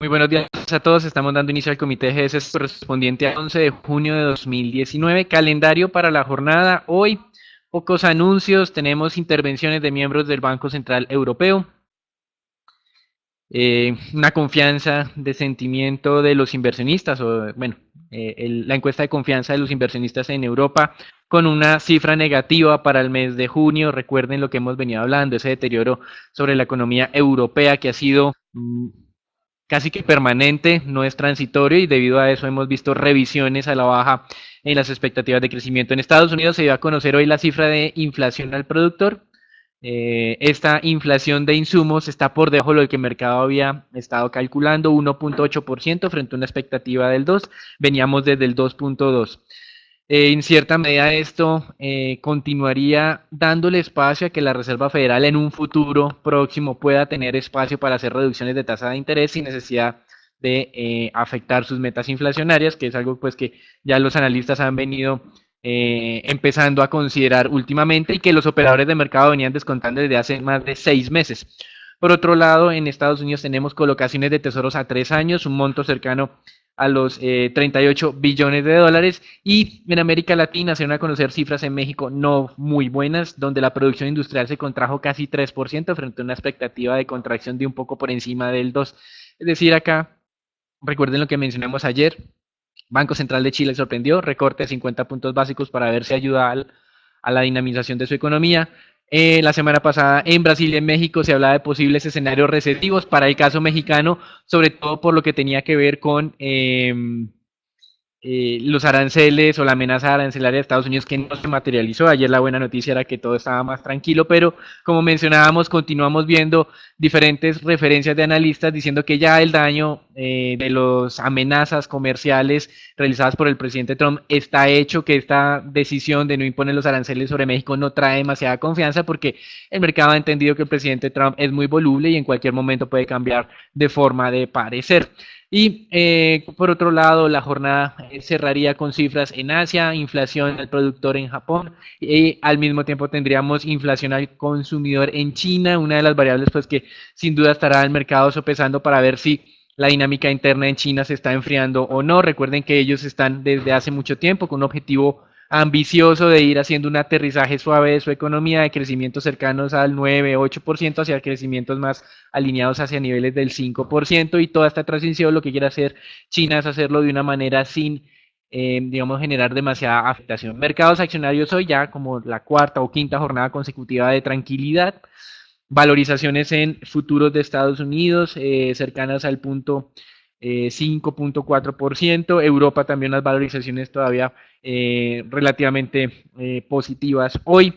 Muy buenos días a todos. Estamos dando inicio al comité de GES correspondiente al 11 de junio de 2019. Calendario para la jornada. Hoy, pocos anuncios. Tenemos intervenciones de miembros del Banco Central Europeo. Una confianza de sentimiento de los inversionistas, la encuesta de confianza de los inversionistas en Europa con una cifra negativa para el mes de junio. Recuerden lo que hemos venido hablando, ese deterioro sobre la economía europea que ha sido casi que permanente, no es transitorio y debido a eso hemos visto revisiones a la baja en las expectativas de crecimiento. En Estados Unidos se dio a conocer hoy la cifra de inflación al productor. Esta inflación de insumos está por debajo de lo que el mercado había estado calculando, 1.8% frente a una expectativa del 2%, veníamos desde el 2.2%. En cierta medida esto continuaría dándole espacio a que la Reserva Federal en un futuro próximo pueda tener espacio para hacer reducciones de tasa de interés sin necesidad de afectar sus metas inflacionarias, que es algo pues que ya los analistas han venido empezando a considerar últimamente y que los operadores de mercado venían descontando desde hace más de 6 meses. Por otro lado, en Estados Unidos tenemos colocaciones de tesoros a 3 años, un monto cercano a los 38 billones de dólares, y en América Latina se van a conocer cifras en México no muy buenas, donde la producción industrial se contrajo casi 3% frente a una expectativa de contracción de un poco por encima del 2%. Es decir, acá, recuerden lo que mencionamos ayer, Banco Central de Chile sorprendió, recorte de 50 puntos básicos para ver si ayuda a la dinamización de su economía. La semana pasada en Brasil y en México se hablaba de posibles escenarios recesivos para el caso mexicano, sobre todo por lo que tenía que ver con los aranceles o la amenaza arancelaria de Estados Unidos que no se materializó. Ayer la buena noticia era que todo estaba más tranquilo, pero como mencionábamos, continuamos viendo diferentes referencias de analistas diciendo que ya el daño de las amenazas comerciales realizadas por el presidente Trump está hecho, que esta decisión de no imponer los aranceles sobre México no trae demasiada confianza porque el mercado ha entendido que el presidente Trump es muy voluble y en cualquier momento puede cambiar de forma de parecer. Y por otro lado, la jornada cerraría con cifras en Asia, inflación al productor en Japón y al mismo tiempo tendríamos inflación al consumidor en China, una de las variables pues que sin duda estará el mercado sopesando para ver si la dinámica interna en China se está enfriando o no. Recuerden que ellos están desde hace mucho tiempo con un objetivo ambicioso de ir haciendo un aterrizaje suave de su economía, de crecimientos cercanos al 9-8%, hacia crecimientos más alineados hacia niveles del 5%, y toda esta transición lo que quiere hacer China es hacerlo de una manera sin, digamos, generar demasiada afectación. Mercados accionarios hoy ya como la cuarta o quinta jornada consecutiva de tranquilidad, valorizaciones en futuros de Estados Unidos cercanas al punto 5.4%. Europa también unas valorizaciones todavía relativamente positivas hoy.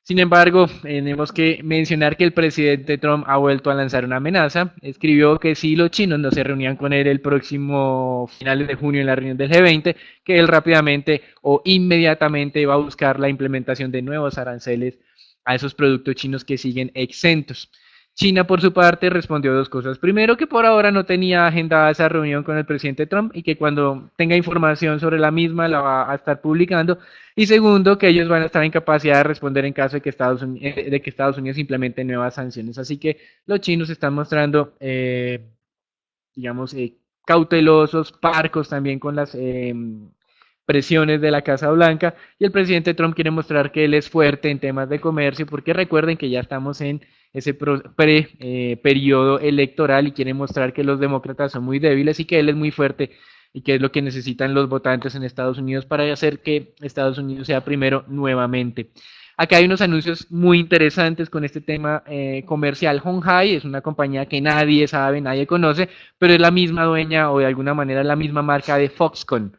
Sin embargo, tenemos que mencionar que el presidente Trump ha vuelto a lanzar una amenaza. Escribió que si los chinos no se reunían con él el próximo finales de junio en la reunión del G20, que él rápidamente o inmediatamente va a buscar la implementación de nuevos aranceles a esos productos chinos que siguen exentos. China, por su parte, respondió dos cosas. Primero, que por ahora no tenía agendada esa reunión con el presidente Trump y que cuando tenga información sobre la misma la va a estar publicando. Y segundo, que ellos van a estar en capacidad de responder en caso de que Estados Unidos implemente nuevas sanciones. Así que los chinos están mostrando, digamos, cautelosos, parcos también con las presiones de la Casa Blanca, y el presidente Trump quiere mostrar que él es fuerte en temas de comercio porque recuerden que ya estamos en ese periodo electoral y quiere mostrar que los demócratas son muy débiles y que él es muy fuerte y que es lo que necesitan los votantes en Estados Unidos para hacer que Estados Unidos sea primero nuevamente. Acá hay unos anuncios muy interesantes con este tema comercial. Hon Hai es una compañía que nadie sabe, nadie conoce, pero es la misma dueña o de alguna manera la misma marca de Foxconn.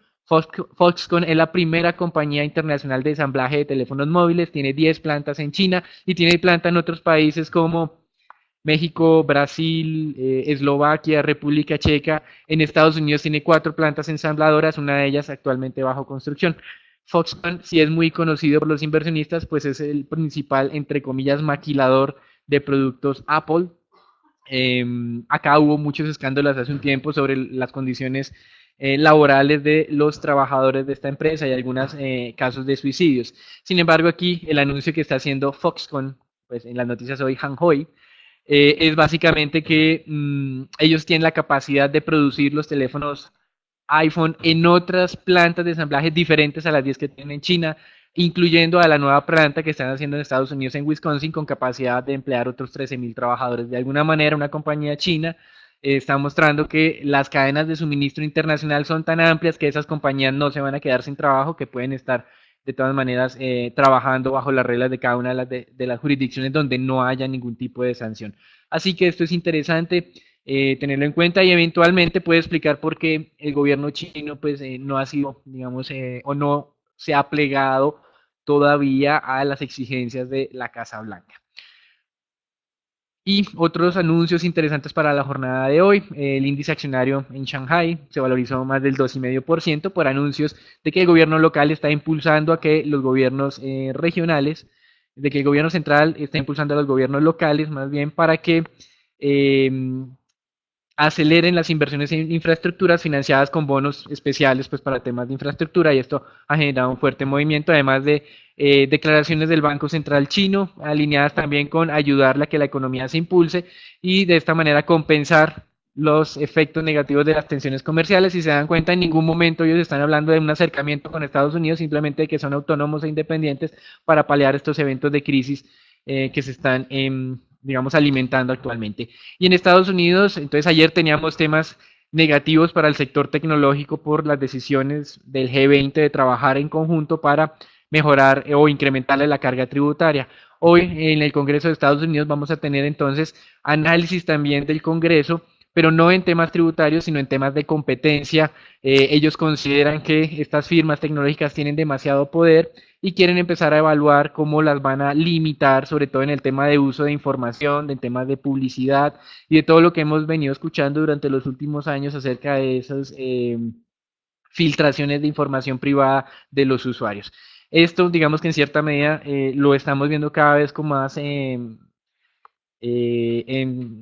Foxconn es la primera compañía internacional de ensamblaje de teléfonos móviles, tiene 10 plantas en China y tiene planta en otros países como México, Brasil, Eslovaquia, República Checa. En Estados Unidos tiene 4 plantas ensambladoras, una de ellas actualmente bajo construcción. Foxconn, si es muy conocido por los inversionistas, pues es el principal, entre comillas, maquilador de productos Apple. Acá hubo muchos escándalos hace un tiempo sobre las condiciones laborales de los trabajadores de esta empresa y algunos casos de suicidios. Sin embargo, aquí el anuncio que está haciendo Foxconn, pues en las noticias hoy, Hanhui, es básicamente que ellos tienen la capacidad de producir los teléfonos iPhone en otras plantas de ensamblaje diferentes a las 10 que tienen en China, incluyendo a la nueva planta que están haciendo en Estados Unidos, en Wisconsin, con capacidad de emplear otros 13.000 trabajadores. De alguna manera, una compañía china está mostrando que las cadenas de suministro internacional son tan amplias que esas compañías no se van a quedar sin trabajo, que pueden estar de todas maneras trabajando bajo las reglas de cada una de las jurisdicciones donde no haya ningún tipo de sanción. Así que esto es interesante tenerlo en cuenta y eventualmente puede explicar por qué el gobierno chino pues no ha sido, digamos, o no se ha plegado todavía a las exigencias de la Casa Blanca. Y otros anuncios interesantes para la jornada de hoy, el índice accionario en Shanghai se valorizó más del 2,5% por anuncios de que el gobierno local está impulsando a que los gobiernos regionales, de que el gobierno central está impulsando a los gobiernos locales más bien para que eh, aceleren las inversiones en infraestructuras financiadas con bonos especiales pues para temas de infraestructura y esto ha generado un fuerte movimiento, además de declaraciones del Banco Central chino, alineadas también con ayudar a que la economía se impulse y de esta manera compensar los efectos negativos de las tensiones comerciales. Si se dan cuenta, en ningún momento ellos están hablando de un acercamiento con Estados Unidos, simplemente de que son autónomos e independientes para paliar estos eventos de crisis que se están digamos, alimentando actualmente. Y en Estados Unidos, entonces ayer teníamos temas negativos para el sector tecnológico por las decisiones del G20 de trabajar en conjunto para mejorar o incrementarle la carga tributaria. Hoy en el Congreso de Estados Unidos vamos a tener entonces análisis también del Congreso, pero no en temas tributarios, sino en temas de competencia. Ellos consideran que estas firmas tecnológicas tienen demasiado poder y quieren empezar a evaluar cómo las van a limitar, sobre todo en el tema de uso de información, de temas de publicidad y de todo lo que hemos venido escuchando durante los últimos años acerca de esas filtraciones de información privada de los usuarios. Esto, digamos que en cierta medida lo estamos viendo cada vez con más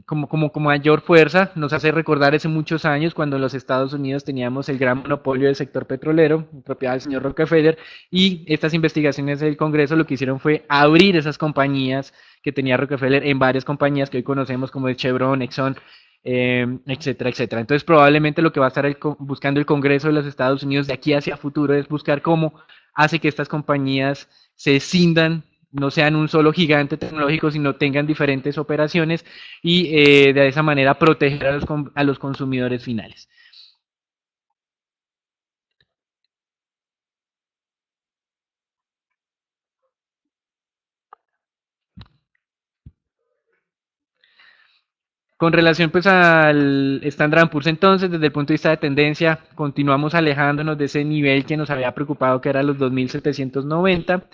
como mayor fuerza, nos hace recordar hace muchos años cuando en los Estados Unidos teníamos el gran monopolio del sector petrolero, propiedad del señor Rockefeller, y estas investigaciones del Congreso lo que hicieron fue abrir esas compañías que tenía Rockefeller en varias compañías que hoy conocemos como el Chevron, Exxon, etcétera, etcétera. Entonces probablemente lo que va a estar buscando el Congreso de los Estados Unidos de aquí hacia futuro es buscar cómo hace que estas compañías se escindan, no sean un solo gigante tecnológico, sino tengan diferentes operaciones y de esa manera proteger a los consumidores finales. Con relación pues al Standard Poor's entonces, desde el punto de vista de tendencia, continuamos alejándonos de ese nivel que nos había preocupado que era los 2.790.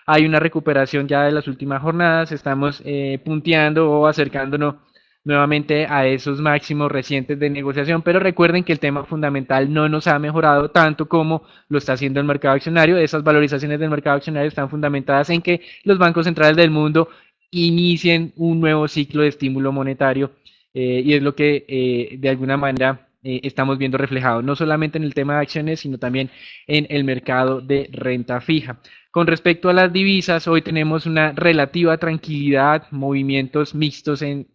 Hay una recuperación ya de las últimas jornadas, estamos punteando o acercándonos nuevamente a esos máximos recientes de negociación, pero recuerden que el tema fundamental no nos ha mejorado tanto como lo está haciendo el mercado accionario. Esas valorizaciones del mercado accionario están fundamentadas en que los bancos centrales del mundo inicien un nuevo ciclo de estímulo monetario y es lo que de alguna manera estamos viendo reflejado, no solamente en el tema de acciones, sino también en el mercado de renta fija. Con respecto a las divisas, hoy tenemos una relativa tranquilidad, movimientos mixtos en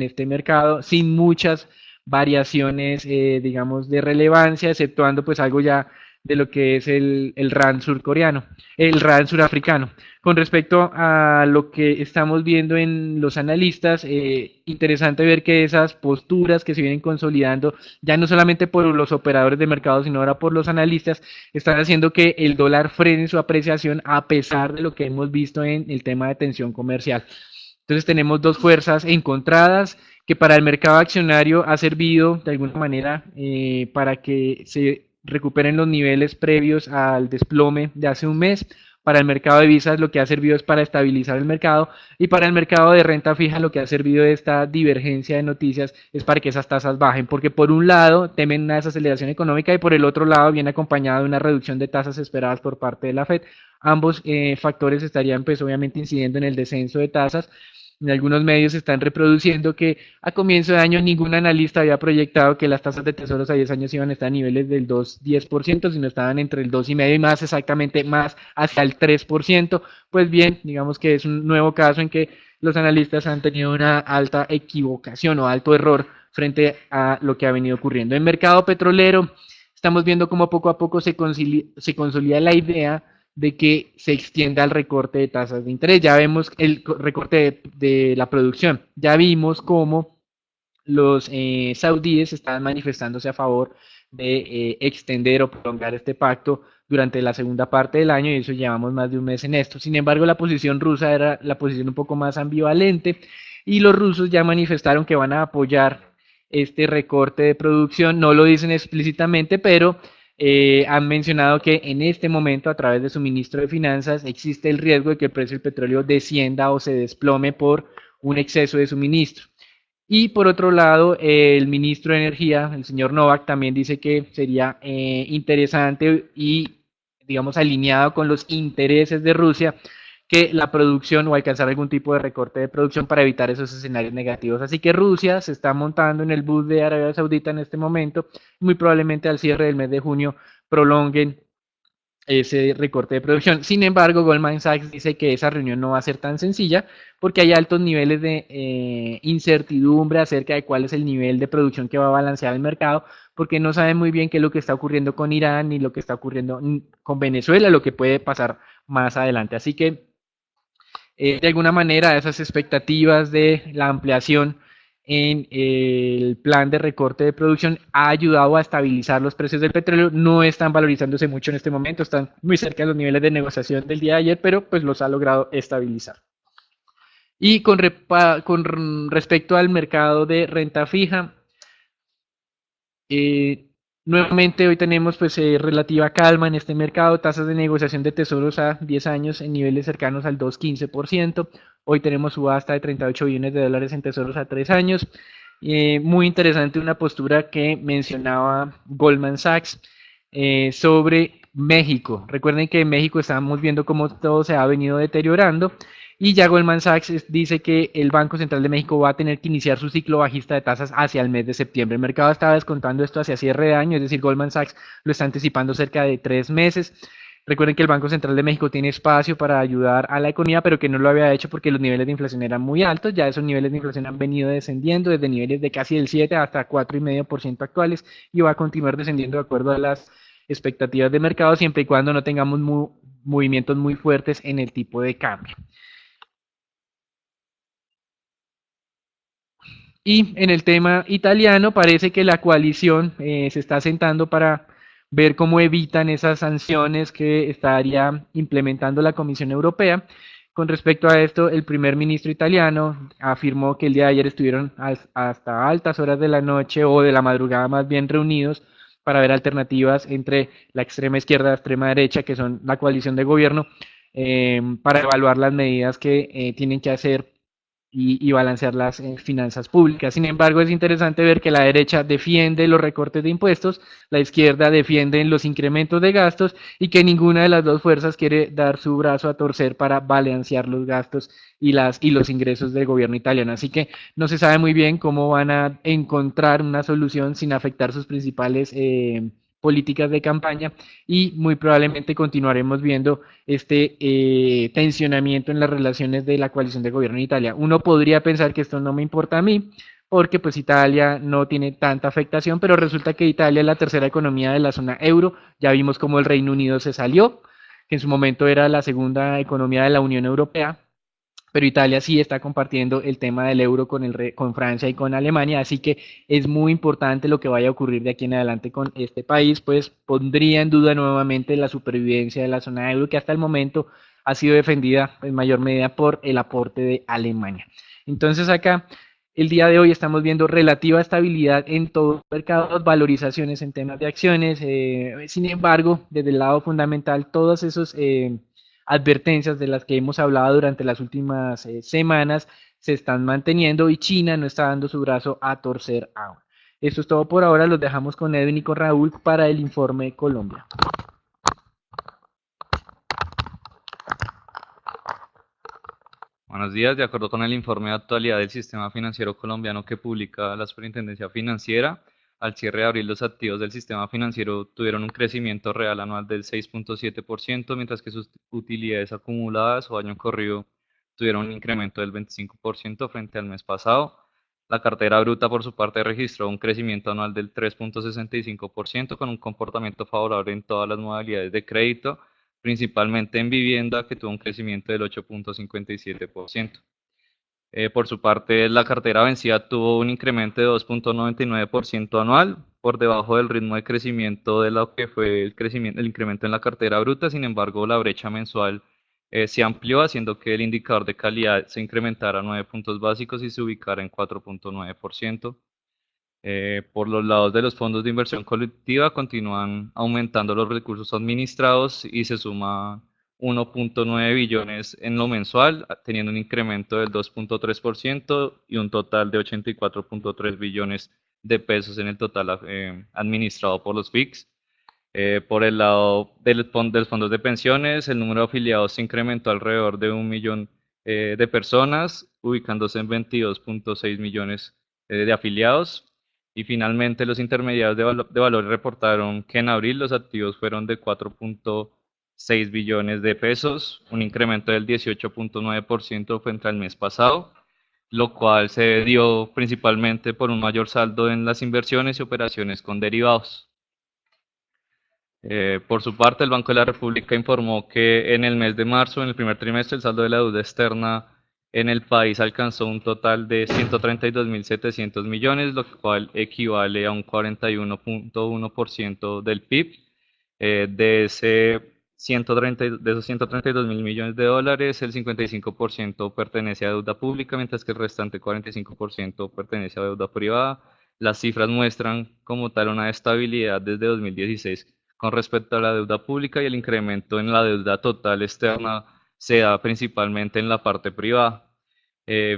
este mercado, sin muchas variaciones, digamos, de relevancia, exceptuando pues algo ya de lo que es el RAN surcoreano, el RAN surafricano. Con respecto a lo que estamos viendo en los analistas, interesante ver que esas posturas que se vienen consolidando, ya no solamente por los operadores de mercado, sino ahora por los analistas, están haciendo que el dólar frene su apreciación a pesar de lo que hemos visto en el tema de tensión comercial. Entonces tenemos dos fuerzas encontradas que para el mercado accionario ha servido de alguna manera para que se recuperen los niveles previos al desplome de hace un mes. Para el mercado de divisas lo que ha servido es para estabilizar el mercado y para el mercado de renta fija lo que ha servido de esta divergencia de noticias es para que esas tasas bajen, porque por un lado temen una desaceleración económica y por el otro lado viene acompañado de una reducción de tasas esperadas por parte de la Fed. Ambos factores estarían pues obviamente incidiendo en el descenso de tasas En algunos medios se están reproduciendo que a comienzo de año ningún analista había proyectado que las tasas de tesoros a 10 años iban a estar a niveles del 2,10%, sino estaban entre el 2,5% y más exactamente más hacia el 3%. Pues bien, digamos que es un nuevo caso en que los analistas han tenido una alta equivocación o alto error frente a lo que ha venido ocurriendo. En el mercado petrolero estamos viendo cómo poco a poco se consolida la idea de que se extienda el recorte de tasas de interés. Ya vemos el recorte de la producción. Ya vimos cómo los saudíes estaban manifestándose a favor de extender o prolongar este pacto durante la segunda parte del año y eso llevamos más de un mes en esto. Sin embargo, la posición rusa era la posición un poco más ambivalente y los rusos ya manifestaron que van a apoyar este recorte de producción. No lo dicen explícitamente, pero han mencionado que en este momento, a través de su ministro de Finanzas, existe el riesgo de que el precio del petróleo descienda o se desplome por un exceso de suministro. Y por otro lado, el ministro de Energía, el señor Novak, también dice que sería interesante y, digamos, alineado con los intereses de Rusia que la producción o alcanzar algún tipo de recorte de producción para evitar esos escenarios negativos. Así que Rusia se está montando en el bus de Arabia Saudita en este momento, muy probablemente al cierre del mes de junio prolonguen ese recorte de producción. Sin embargo, Goldman Sachs dice que esa reunión no va a ser tan sencilla porque hay altos niveles de incertidumbre acerca de cuál es el nivel de producción que va a balancear el mercado, porque no saben muy bien qué es lo que está ocurriendo con Irán ni lo que está ocurriendo con Venezuela, lo que puede pasar más adelante. Así que de alguna manera esas expectativas de la ampliación en el plan de recorte de producción ha ayudado a estabilizar los precios del petróleo. No están valorizándose mucho en este momento, están muy cerca de los niveles de negociación del día de ayer, pero pues los ha logrado estabilizar. Y con respecto al mercado de renta fija, eh, nuevamente hoy tenemos pues relativa calma en este mercado, tasas de negociación de tesoros a 10 años en niveles cercanos al 2,15%. Hoy tenemos subasta de 38 billones de dólares en tesoros a 3 años. Muy interesante una postura que mencionaba Goldman Sachs sobre México. Recuerden que en México estamos viendo cómo todo se ha venido deteriorando y ya Goldman Sachs dice que el Banco Central de México va a tener que iniciar su ciclo bajista de tasas hacia el mes de septiembre. El mercado estaba descontando esto hacia cierre de año, es decir, Goldman Sachs lo está anticipando cerca de 3 meses. Recuerden que el Banco Central de México tiene espacio para ayudar a la economía, pero que no lo había hecho porque los niveles de inflación eran muy altos. Ya esos niveles de inflación han venido descendiendo desde niveles de casi el 7 hasta 4,5% actuales y va a continuar descendiendo de acuerdo a las expectativas de mercado siempre y cuando no tengamos movimientos muy fuertes en el tipo de cambio. Y en el tema italiano parece que la coalición se está sentando para ver cómo evitan esas sanciones que estaría implementando la Comisión Europea. Con respecto a esto, el primer ministro italiano afirmó que el día de ayer estuvieron hasta altas horas de la noche o de la madrugada más bien reunidos para ver alternativas entre la extrema izquierda y la extrema derecha, que son la coalición de gobierno, para evaluar las medidas que tienen que hacer y balancear las finanzas públicas. Sin embargo, es interesante ver que la derecha defiende los recortes de impuestos, la izquierda defiende los incrementos de gastos y que ninguna de las dos fuerzas quiere dar su brazo a torcer para balancear los gastos y los ingresos del gobierno italiano. Así que no se sabe muy bien cómo van a encontrar una solución sin afectar sus principales políticas de campaña y muy probablemente continuaremos viendo este tensionamiento en las relaciones de la coalición de gobierno en Italia. Uno podría pensar que esto no me importa a mí, porque pues Italia no tiene tanta afectación, pero resulta que Italia es la tercera economía de la zona euro. Ya vimos cómo el Reino Unido se salió, que en su momento era la segunda economía de la Unión Europea, pero Italia sí está compartiendo el tema del euro con Francia y con Alemania, así que es muy importante lo que vaya a ocurrir de aquí en adelante con este país, pues pondría en duda nuevamente la supervivencia de la zona euro que hasta el momento ha sido defendida en mayor medida por el aporte de Alemania. Entonces acá el día de hoy estamos viendo relativa estabilidad en todos los mercados, valorizaciones en temas de acciones, sin embargo, desde el lado fundamental, todos esos advertencias de las que hemos hablado durante las últimas semanas se están manteniendo y China no está dando su brazo a torcer aún. Esto es todo por ahora, los dejamos con Edwin y con Raúl para el informe Colombia. Buenos días. De acuerdo con el informe de actualidad del sistema financiero colombiano que publica la Superintendencia Financiera, al cierre de abril los activos del sistema financiero tuvieron un crecimiento real anual del 6.7%, mientras que sus utilidades acumuladas o año corrido tuvieron un incremento del 25% frente al mes pasado. La cartera bruta, por su parte, registró un crecimiento anual del 3.65%, con un comportamiento favorable en todas las modalidades de crédito, principalmente en vivienda, que tuvo un crecimiento del 8.57%. Por su parte, la cartera vencida tuvo un incremento de 2.99% anual, por debajo del ritmo de crecimiento de lo que fue el incremento en la cartera bruta. Sin embargo, la brecha mensual se amplió, haciendo que el indicador de calidad se incrementara 9 puntos básicos y se ubicara en 4.9%. Por los lados de los fondos de inversión colectiva, continúan aumentando los recursos administrados y se suma 1.9 billones en lo mensual, teniendo un incremento del 2.3% y un total de 84.3 billones de pesos en el total administrado por los FICs. Por el lado de los fondos de pensiones, el número de afiliados se incrementó alrededor de 1 millón de personas, ubicándose en 22.6 millones de afiliados. Y finalmente, los intermediarios de valores reportaron que en abril los activos fueron de 4.6 billones de pesos, un incremento del 18.9% frente al mes pasado, lo cual se dio principalmente por un mayor saldo en las inversiones y operaciones con derivados. Por su parte, el Banco de la República informó que en el mes de marzo, en el primer trimestre, el saldo de la deuda externa en el país alcanzó un total de 132.700 millones, lo cual equivale a un 41.1% del PIB. De esos 132 mil millones de dólares, el 55% pertenece a deuda pública, mientras que el restante 45% pertenece a deuda privada. Las cifras muestran como tal una estabilidad desde 2016 con respecto a la deuda pública, y el incremento en la deuda total externa se da principalmente en la parte privada.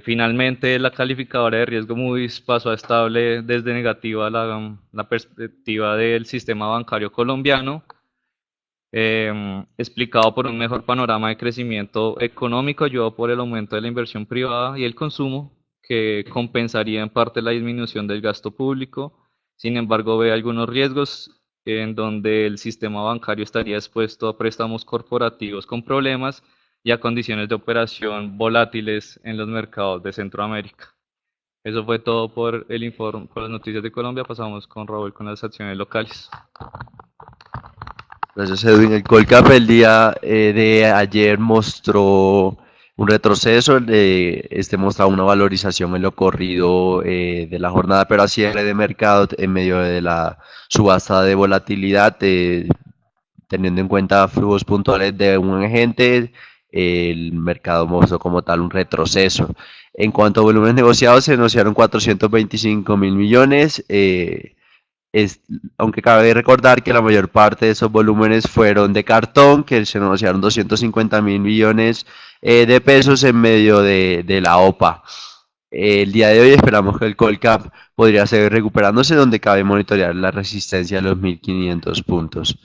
Finalmente, la calificadora de riesgo Moody's pasó a estable desde negativa la perspectiva del sistema bancario colombiano, explicado por un mejor panorama de crecimiento económico, ayudado por el aumento de la inversión privada y el consumo, que compensaría en parte la disminución del gasto público. Sin embargo, ve algunos riesgos en donde el sistema bancario estaría expuesto a préstamos corporativos con problemas y a condiciones de operación volátiles en los mercados de Centroamérica. Eso fue todo por el informe, por las noticias de Colombia. Pasamos con Raúl con las acciones locales. Gracias, Edwin. El Colcap el día de ayer mostró un retroceso, mostraba una valorización en lo corrido de la jornada, pero a cierre de mercado en medio de la subasta de volatilidad, teniendo en cuenta flujos puntuales de un agente, el mercado mostró como tal un retroceso. En cuanto a volúmenes negociados, se negociaron 425.000 millones. Es, Aunque cabe recordar que la mayor parte de esos volúmenes fueron de cartón, que se negociaron 250.000 millones de pesos en medio de la OPA. El día de hoy esperamos que el Colcap podría seguir recuperándose, donde cabe monitorear la resistencia de los 1.500 puntos.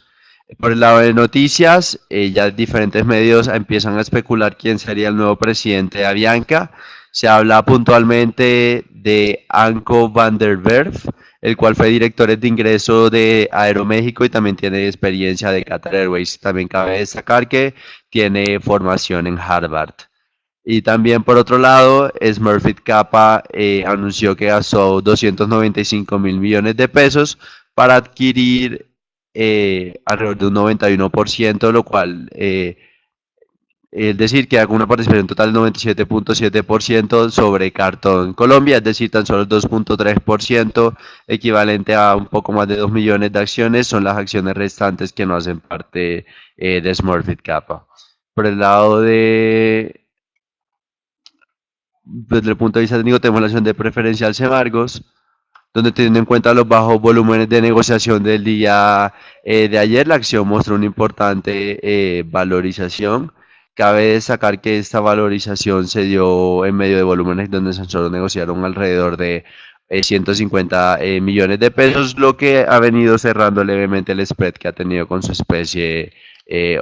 Por el lado de noticias, ya diferentes medios empiezan a especular quién sería el nuevo presidente de Avianca. Se habla puntualmente de Anko van der Werf, el cual fue director de ingreso de Aeroméxico y también tiene experiencia de Qatar Airways. También cabe destacar que tiene formación en Harvard. Y también por otro lado, Smurfit Kappa anunció que gastó 295.000 millones de pesos para adquirir alrededor de un 91%, lo cual es decir, que haga una participación total del 97.7% sobre Cartón Colombia, es decir, tan solo el 2.3%, equivalente a un poco más de 2 millones de acciones, son las acciones restantes que no hacen parte de Smurfit Kappa. Por el lado desde el punto de vista técnico, tenemos la acción de preferencial Semargos, donde teniendo en cuenta los bajos volúmenes de negociación del día de ayer, la acción mostró una importante valorización. Cabe destacar que esta valorización se dio en medio de volúmenes donde solo negociaron alrededor de 150 millones de pesos, lo que ha venido cerrando levemente el spread que ha tenido con su especie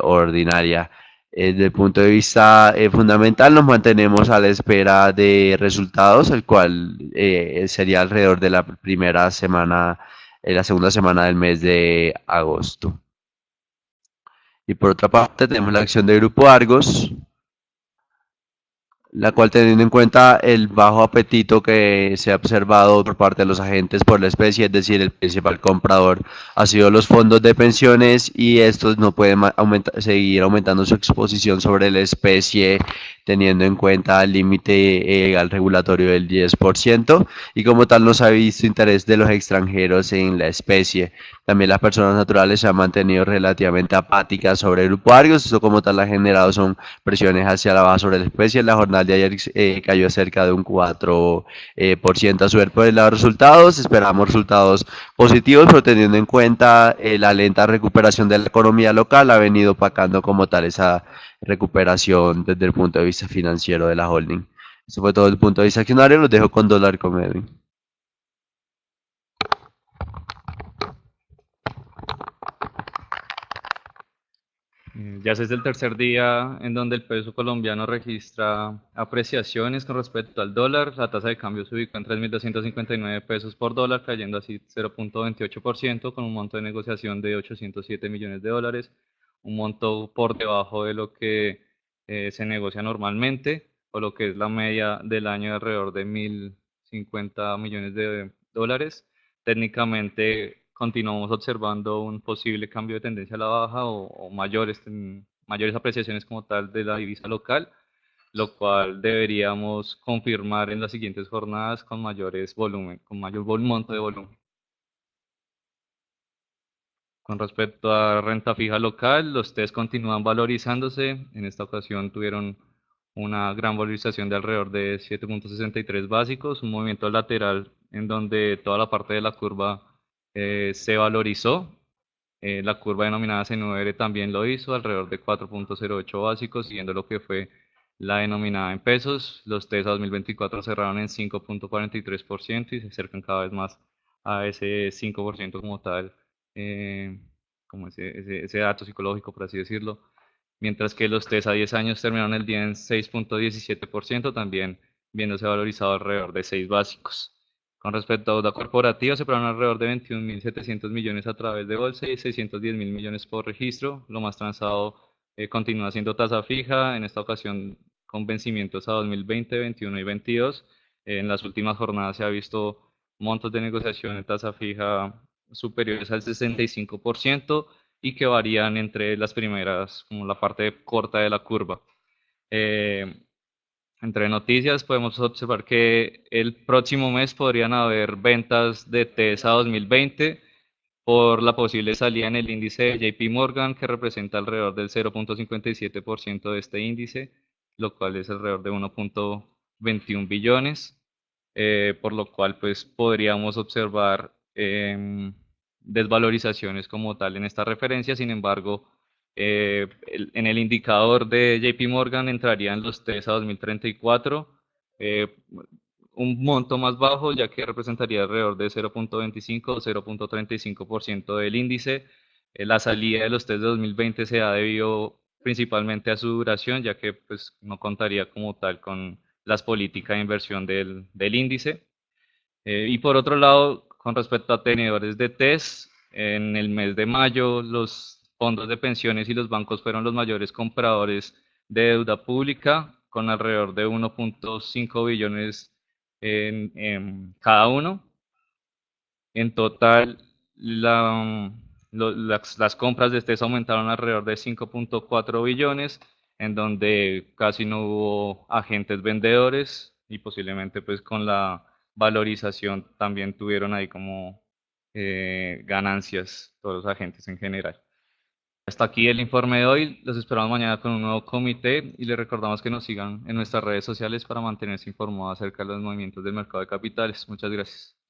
ordinaria. Desde el punto de vista fundamental, nos mantenemos a la espera de resultados, el cual sería alrededor de la primera semana, la segunda semana del mes de agosto. Y por otra parte, tenemos la acción de Grupo Argos, la cual, teniendo en cuenta el bajo apetito que se ha observado por parte de los agentes por la especie, es decir, el principal comprador ha sido los fondos de pensiones, y estos no pueden seguir aumentando su exposición sobre la especie, teniendo en cuenta el límite al regulatorio del 10%, y como tal no se ha visto interés de los extranjeros en la especie. También las personas naturales se han mantenido relativamente apáticas sobre el Grupo Argos. Eso como tal ha generado son presiones hacia la baja sobre la especie. La jornada de ayer cayó cerca de un 4% a su ver. Por el lado de resultados, esperamos resultados positivos, pero teniendo en cuenta la lenta recuperación de la economía local, ha venido opacando como tal esa recuperación desde el punto de vista financiero de la holding. Eso fue todo desde el punto de vista accionario. Los dejo con Dólar con Edwin. Ya es el tercer día en donde el peso colombiano registra apreciaciones con respecto al dólar. La tasa de cambio se ubicó en 3.259 pesos por dólar, cayendo así 0.28%, con un monto de negociación de 807 millones de dólares, un monto por debajo de lo que se negocia normalmente, o lo que es la media del año de alrededor de 1.050 millones de dólares. Técnicamente continuamos observando un posible cambio de tendencia a la baja, o mayores apreciaciones como tal de la divisa local, lo cual deberíamos confirmar en las siguientes jornadas con mayores volumen, con mayor monto de volumen. Con respecto a renta fija local, los TES continúan valorizándose. En esta ocasión tuvieron una gran valorización de alrededor de 7.63 básicos, un movimiento lateral en donde toda la parte de la curva se valorizó. La curva denominada C9R también lo hizo, alrededor de 4.08 básicos, siguiendo lo que fue la denominada en pesos. Los TES a 2024 cerraron en 5.43% y se acercan cada vez más a ese 5% como tal, como ese dato psicológico, por así decirlo. Mientras que los TES a 10 años terminaron el día en 6.17%, también viéndose valorizado alrededor de 6 básicos. Con respecto a deuda corporativa, se pagaron alrededor de 21.700 millones a través de bolsa y 610.000 millones por registro. Lo más transado continúa siendo tasa fija, en esta ocasión con vencimientos a 2020, 21 y 22. En las últimas jornadas se ha visto montos de negociación en tasa fija superiores al 65% y que varían entre las primeras, como la parte corta de la curva. Eh, Entre noticias podemos observar que el próximo mes podrían haber ventas de TES a 2020 por la posible salida en el índice de JP Morgan, que representa alrededor del 0.57% de este índice, lo cual es alrededor de 1.21 billones, por lo cual pues podríamos observar desvalorizaciones como tal en esta referencia. Sin embargo, en el indicador de JP Morgan entrarían los TES a 2034, eh, un monto más bajo, ya que representaría alrededor de 0.25 o 0.35% del índice. La salida de los TES de 2020 se ha debido principalmente a su duración, ya que pues, no contaría como tal con las políticas de inversión del índice. Y por otro lado, con respecto a tenedores de TES, en el mes de mayo los fondos de pensiones y los bancos fueron los mayores compradores de deuda pública, con alrededor de 1.5 billones en cada uno. En total, las compras de TES aumentaron alrededor de 5.4 billones, en donde casi no hubo agentes vendedores, y posiblemente pues con la valorización también tuvieron ahí como ganancias todos los agentes en general. Hasta aquí el informe de hoy. Los esperamos mañana con un nuevo comité y les recordamos que nos sigan en nuestras redes sociales para mantenerse informados acerca de los movimientos del mercado de capitales. Muchas gracias.